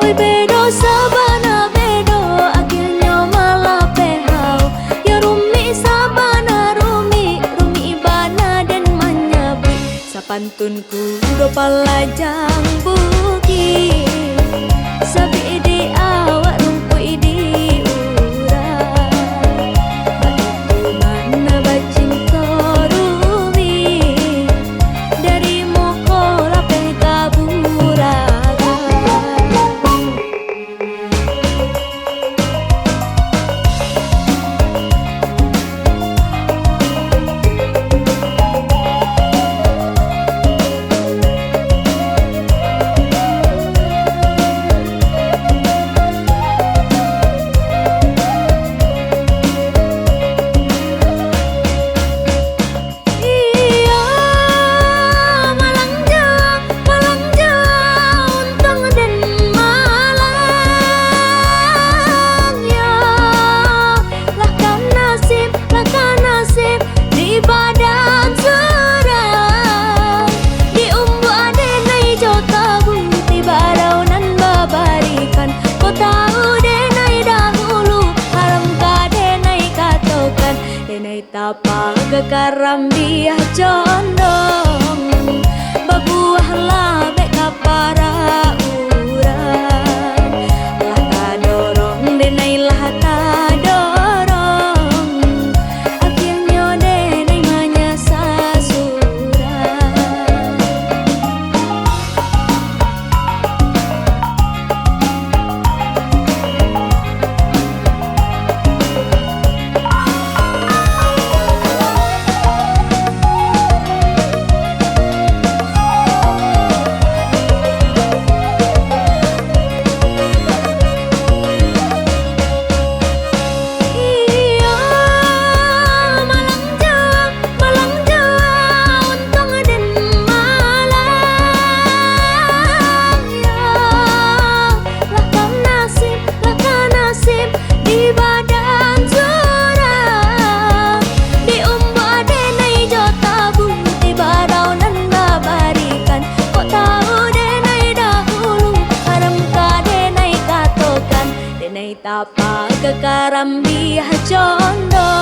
Oi bedo sabana bedo akhirnya malah pehau. Ya rumi sabana rumi ibana dan manyabi. Sapantunku do palajang buki. Sabi di awak rumpui di urang. Batu mana bacin korumi. Dari moko lape kaburaga. Tapa kekaram dia condong babuah labe kapara urang lah kadorong denai lah kadorong akhirnya denai manyasa surang. Tapa kekaram dia condong